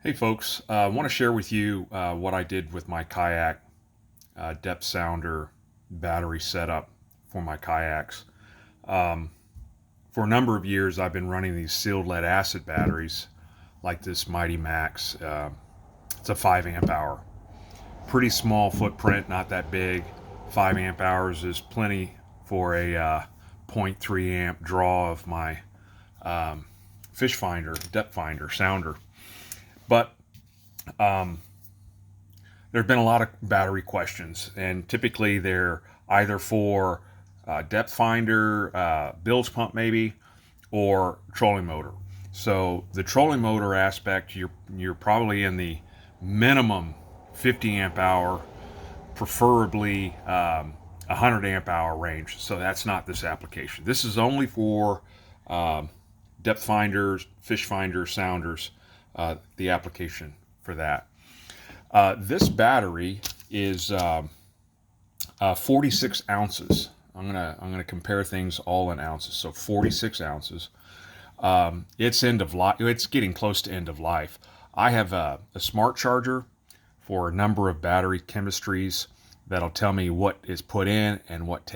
Hey folks, I want to share with you what I did with my kayak depth sounder battery setup for my kayaks. Um, for a number of years, I've been running these sealed lead acid batteries like this Mighty Max. It's a 5 amp hour. Pretty small footprint, not that big. 5 amp hours is plenty for a zero point 0.3 amp draw of my fish finder, depth finder, sounder. But um, there have been a lot of battery questions, and typically they're either for depth finder, bilge pump maybe, or trolling motor. So the trolling motor aspect, you're probably in the minimum 50 amp hour, preferably 100 amp hour range. So that's not this application. This is only for depth finders, fish finders, sounders. The application for that. This battery is 46 ounces. I'm gonna compare things all in ounces. So 46 ounces. It's end of life. It's getting close to end of life. I have a smart charger for a number of battery chemistries that'll tell me what is put in and what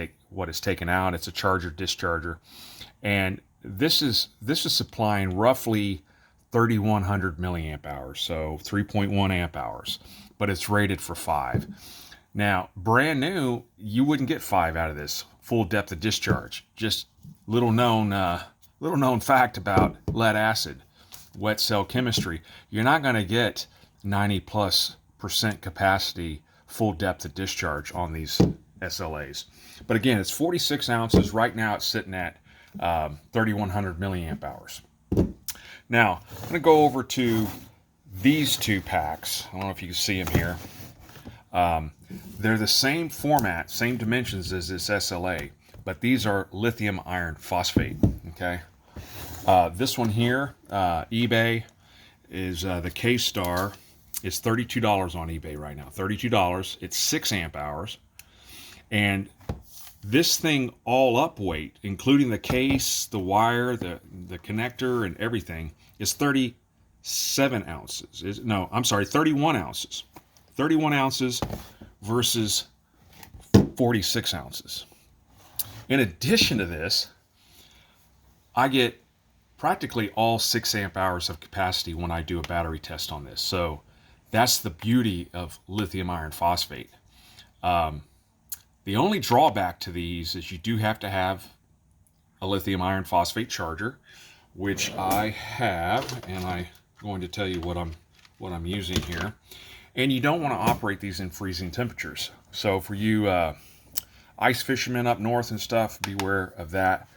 is taken out. It's a charger discharger, and this is supplying roughly 3100 milliamp hours, so 3.1 amp hours, but it's rated for 5. Now, brand new, you wouldn't get 5 out of this full depth of discharge. Just little known fact about lead acid, wet cell chemistry. You're not going to get 90+% capacity full depth of discharge on these SLAs. But again, it's 46 ounces. Right now, it's sitting at 3100 milliamp hours. Now, I'm going to go over to these two packs. I don't know if you can see them here. They're the same format, same dimensions as this SLA, but these are lithium iron phosphate. Okay. This one here, eBay, is the K-Star. It's $32 on eBay right now. $32. It's 6 amp hours. And this thing all up weight, including the case, the wire, the connector, and everything, is 37 ounces. No, I'm sorry, 31 ounces. 31 ounces versus 46 ounces. In addition to this, I get practically all 6 amp hours of capacity when I do a battery test on this. So that's the beauty of lithium iron phosphate. The only drawback to these is you do have to have a lithium iron phosphate charger, which I have, and I'm going to tell you what I'm using here. And you don't want to operate these in freezing temperatures. So for you ice fishermen up north and stuff, beware of that.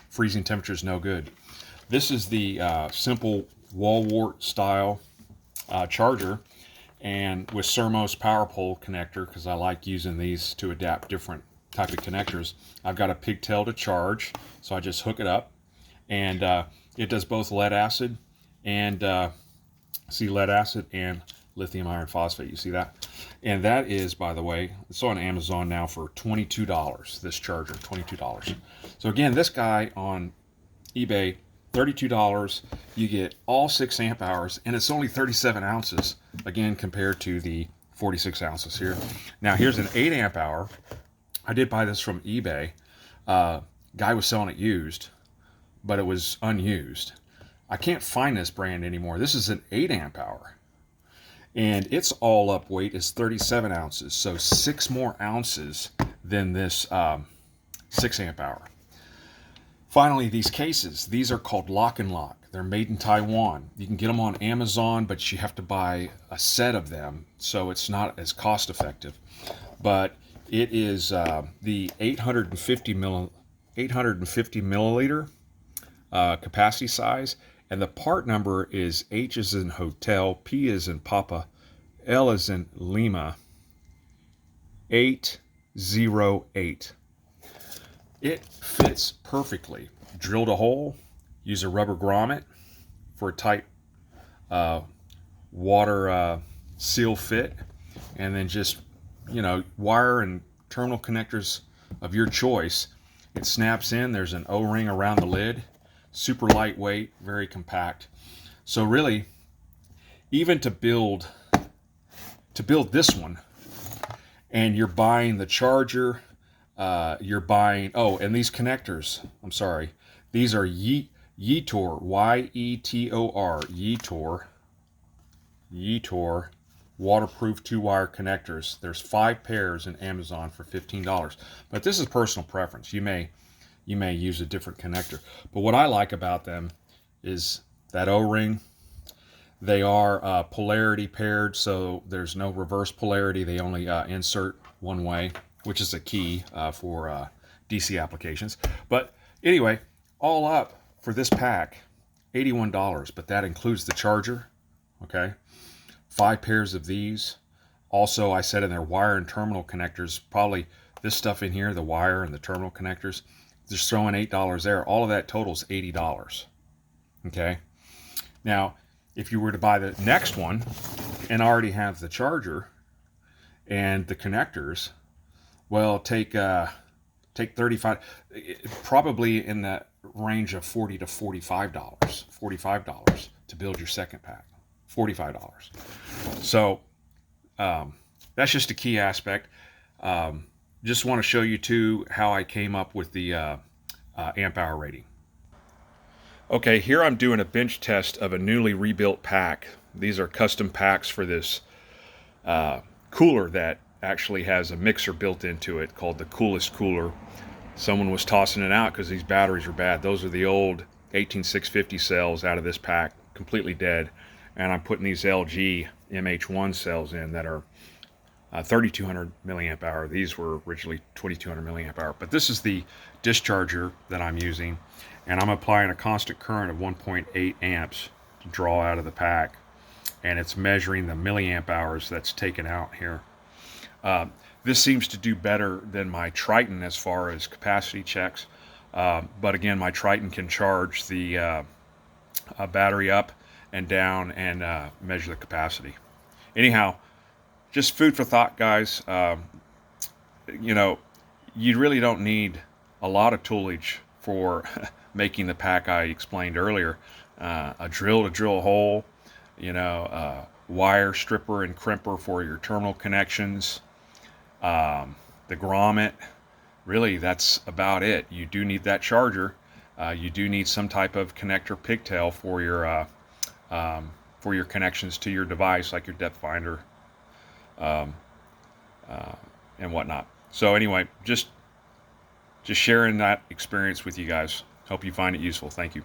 Freezing temperature is no good. This is the simple wall wart style charger, and with Sermo's power pole connector, because I like using these to adapt different type of connectors. I've got a pigtail to charge, so I just hook it up, and it does both lead acid and lead acid and lithium iron phosphate. You see that? And that is, by the way, it's on Amazon now for $22. This charger, $22. So again, this guy on eBay, $32. You get all 6 amp hours, and it's only 37 ounces, again, compared to the 46 ounces here. Now, here's an 8 amp hour. I did buy this from eBay. Guy was selling it used, but it was unused. I can't find this brand anymore. This is an 8 amp hour, and its all up weight is 37 ounces, so 6 more ounces than this 6 amp hour. Finally, these cases, these are called Lock and Lock. They're made in Taiwan. You can get them on Amazon, but you have to buy a set of them, so it's not as cost effective. But it is the 850 milliliter capacity size, and the part number is H as in hotel, P as in Papa, L as in Lima, 808. It fits perfectly. Drilled a hole, use a rubber grommet for a tight water seal fit, and then just, wire and terminal connectors of your choice. It snaps in. There's an O-ring around the lid. Super lightweight, very compact. So really, even to build this one, and you're buying the charger, you're buying, oh, and these connectors, I'm sorry, these are Yetor, Y-E-T-O-R, Yetor waterproof 2-wire connectors. There's 5 pairs in Amazon for $15. But this is personal preference. You may use a different connector. But what I like about them is that O-ring. They are polarity paired, so there's no reverse polarity. They only insert one way, which is a key for DC applications. But anyway, all up for this pack, $81, but that includes the charger, okay? 5 pairs of these. Also, I said in their wire and terminal connectors, probably this stuff in here, the wire and the terminal connectors, just throwing $8 there. All of that totals $80, okay? Now, if you were to buy the next one and already have the charger and the connectors, well, take 35, probably in the range of $40 to $45 to build your second pack. $45. So that's just a key aspect. Just want to show you too how I came up with the amp hour rating. Okay, here I'm doing a bench test of a newly rebuilt pack. These are custom packs for this cooler that actually has a mixer built into it called the Coolest Cooler. Someone was tossing it out because these batteries are bad. Those are the old 18650 cells out of this pack, completely dead. And I'm putting these LG MH1 cells in that are 3200 milliamp hour. These were originally 2200 milliamp hour. But this is the discharger that I'm using, and I'm applying a constant current of 1.8 amps to draw out of the pack, and it's measuring the milliamp hours that's taken out here. This seems to do better than my Triton as far as capacity checks, but again, my Triton can charge the battery up and down and measure the capacity. Anyhow, just food for thought, guys. You know, you really don't need a lot of toolage for making the pack I explained earlier. A drill to drill a hole, you know, wire stripper and crimper for your terminal connections, the grommet. Really, that's about it. You do need that charger. You do need some type of connector pigtail for your connections to your device, like your depth finder and whatnot. So anyway, just sharing that experience with you guys. Hope you find it useful. Thank you.